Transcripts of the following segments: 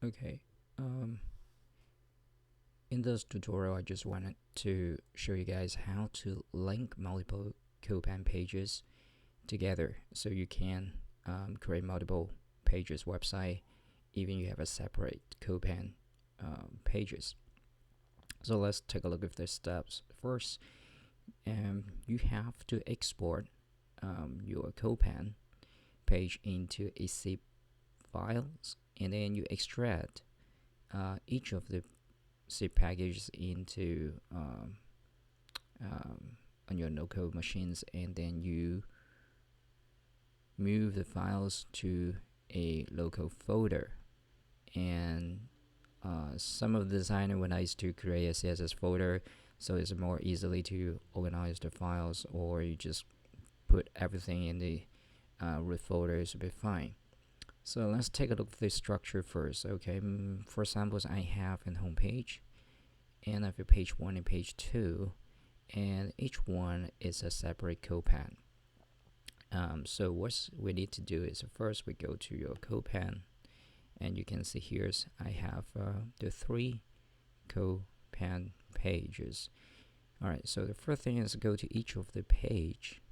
Okay. Um, in this tutorial, I just wanted to show you guys how to link multiple CodePen pages together, so you can create multiple pages website, even you have a separate CodePen pages. So let's take a look at the steps. First, you have to export your CodePen page into a zip files, and then you extract each of the zip packages into on your no-code machines, and then you move the files to a local folder. And some of the designer would nice to create a CSS folder, so it's more easily to organize the files, or you just put everything in the root folder, is a bit fine. So let's take a look at the structure first. Okay, for examples, I have a home page, and I have a page 1 and page 2, and each one is a separate CodePen. So what we need to do is first we go to your CodePen, and you can see here I have the 3 CodePen pages. Alright, so the first thing is go to each of the page.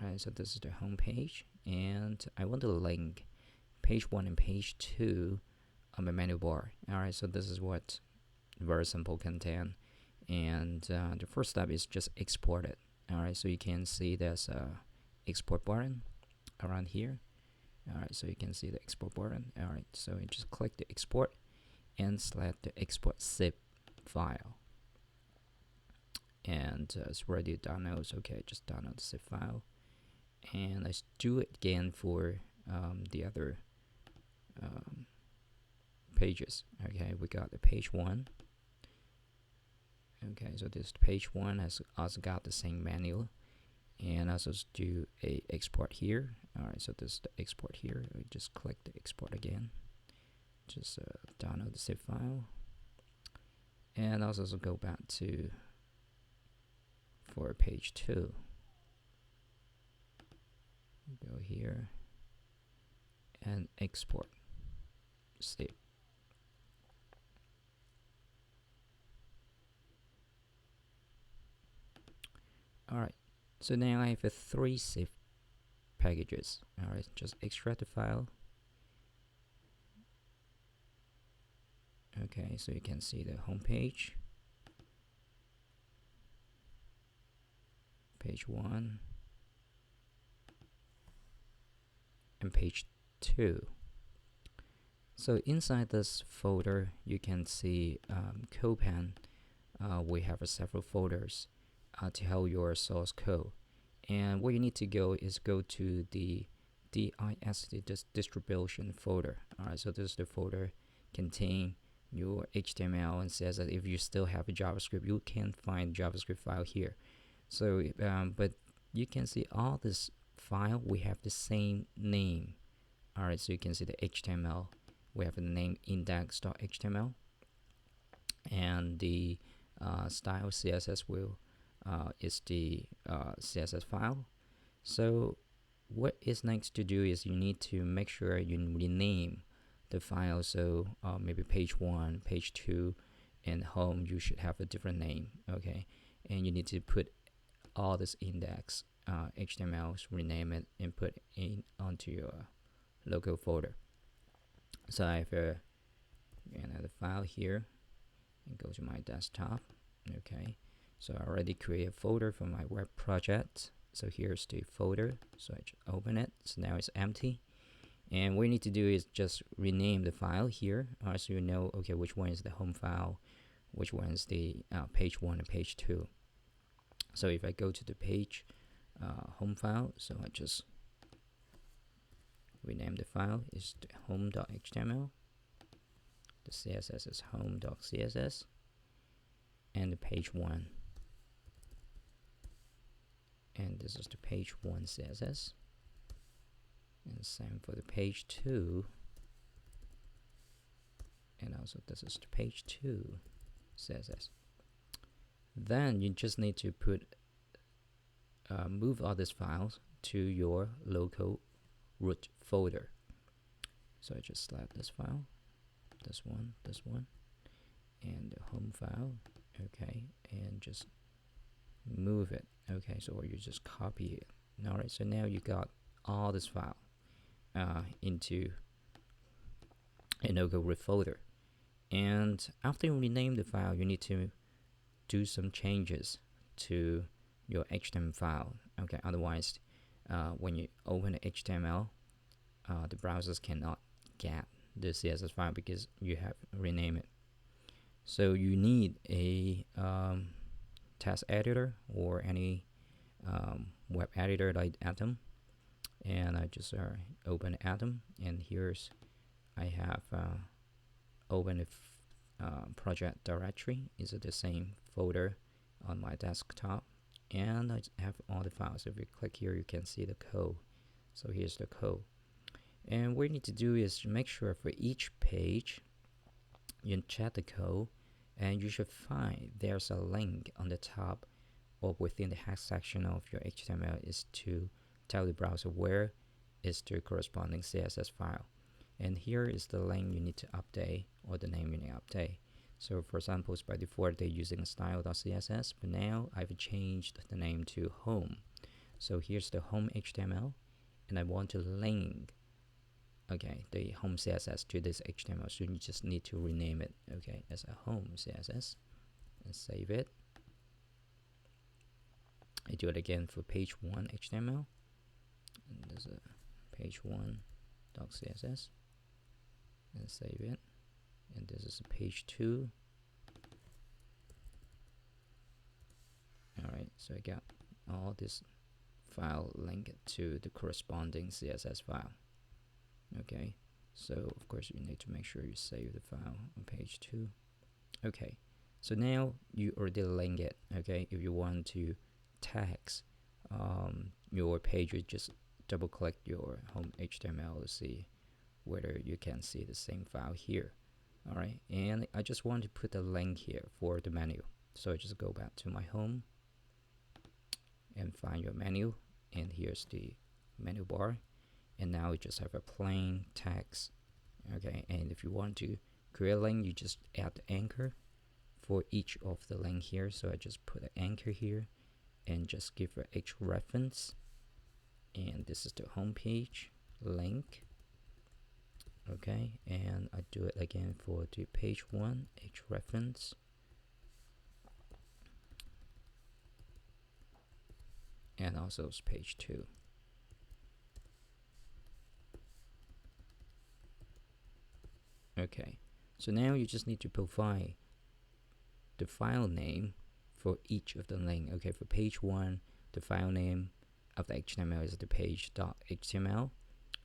Alright, so this is the home page, and I want to link page 1 and page 2 on my menu bar. Alright, so this is what very simple content, and the first step is just export it. Alright, so you can see there's a export button around here. Alright, so you can see the export button. Alright, so you just click the export and select the export zip file, and it's ready to download. So okay, just download the zip file, and let's do it again for the other pages. Okay, we got the page 1. Okay, so this page 1 has also got the same menu, and also do a export here. Alright, so this is the export here. We just click the export again, just download the zip file, and also go back to for page 2, go here and export zip. Alright, so now I have 3 zip packages. Alright, just extract the file. Okay, so you can see the home page, page 1, and page 2. So inside this folder, you can see CodePen. We have several folders to help your source code. And what you need to go is go to the dist distribution folder. Alright, so this is the folder contain your HTML and CSS. If you still have a JavaScript, you can find JavaScript file here. So but you can see all this file, we have the same name. Alright, so you can see the HTML, we have the name index.html, and the style CSS will is the CSS file. So what is next to do is you need to make sure you rename the file. So maybe page 1, page 2, and home, you should have a different name. Okay, and you need to put all this index HTMLs, rename it, and put in onto your local folder. So I have another file here, and go to my desktop. Okay, so I already create a folder for my web project. So here's the folder, so I just open it. So now it's empty, and what you need to do is just rename the file here, so you know, okay, which one is the home file, which one is the page 1 and page 2. So if I go to the page home file, so I just rename the file is the home.html, the CSS is home.css, and the page 1, and this is the page 1 CSS, and same for the page 2, and also this is the page 2 CSS. Then you just need to put move all these files to your local root folder. So I just select this file, this one, and the home file. Okay, and just move it. Okay, so you just copy it. All right, so now you got all this file into a no-code root folder. And after you rename the file, you need to do some changes to your HTML file. Okay, otherwise, when you open the HTML, the browsers cannot get the CSS file because you have renamed it. So you need a text editor or any web editor like Atom, and I just open Atom, and here's I have open a project directory. Is the same folder on my desktop, and I have all the files. If you click here, you can see the code. So here's the code, and what you need to do is to make sure for each page you check the code, and you should find there's a link on the top or within the hex section of your HTML is to tell the browser where is the corresponding CSS file. And here is the link you need to update, or the name you need to update. So for example, by default they're using style.css, but now I've changed the name to home. So here's the home HTML, and I want to link the home CSS to this HTML, so you just need to rename it as a home CSS and save it. I do it again for page 1 HTML, and there's a page 1.css and save it, and this is page 2. Alright, so I got all this file linked to the corresponding CSS file. Okay, so of course you need to make sure you save the file on page 2. Okay, so now you already link it. Okay, if you want to text your page, you just double click your home HTML to see whether you can see the same file here. Alright, and I just want to put a link here for the menu, so I just go back to my home and find your menu, and here's the menu bar, and now we just have a plain text. Okay, and if you want to create a link, you just add the anchor for each of the link here. So I just put an anchor here and just give a H reference, and this is the home page link. Okay, and I do it again for the page 1 H reference, and also page 2. Okay, so now you just need to provide the file name for each of the link. Okay, for page 1, the file name of the HTML is the page.html,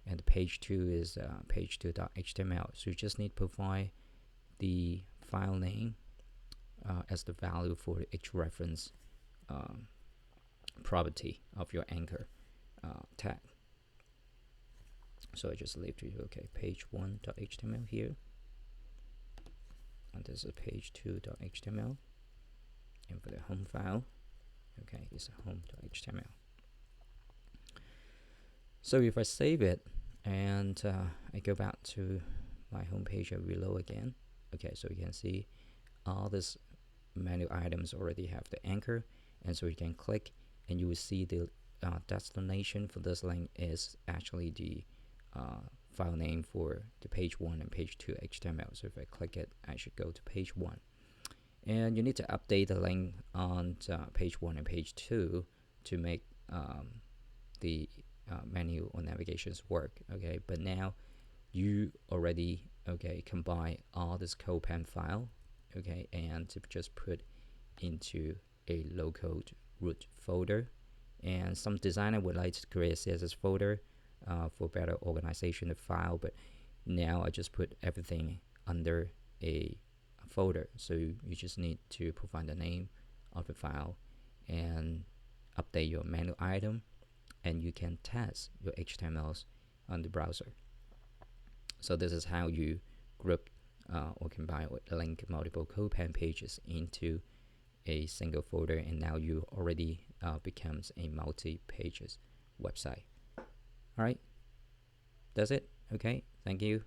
and the page 2 is page2.html. So you just need to provide the file name as the value for the H reference property of your anchor tag. So I just leave to page1.html here, and this is page2.html, and for the home file, it's home.html. So if I save it and I go back to my home page, I reload again. Okay, so you can see all these menu items already have the anchor, and so you can click and you will see the destination for this link is actually the file name for the page 1 and page 2 HTML. So if I click it, I should go to page 1, and you need to update the link on page 1 and page 2 to make the menu or navigations work. Okay, but now you already combine all this CodePen file, and to just put into a local root folder. And some designer would like to create a CSS folder for better organization of file, but now I just put everything under a folder. So you just need to provide the name of the file and update your menu item, and you can test your HTMLs on the browser. So this is how you group or combine or link multiple CodePen pages into a single folder, and now you already becomes a multi-pages website. Alright, that's it. Okay, thank you.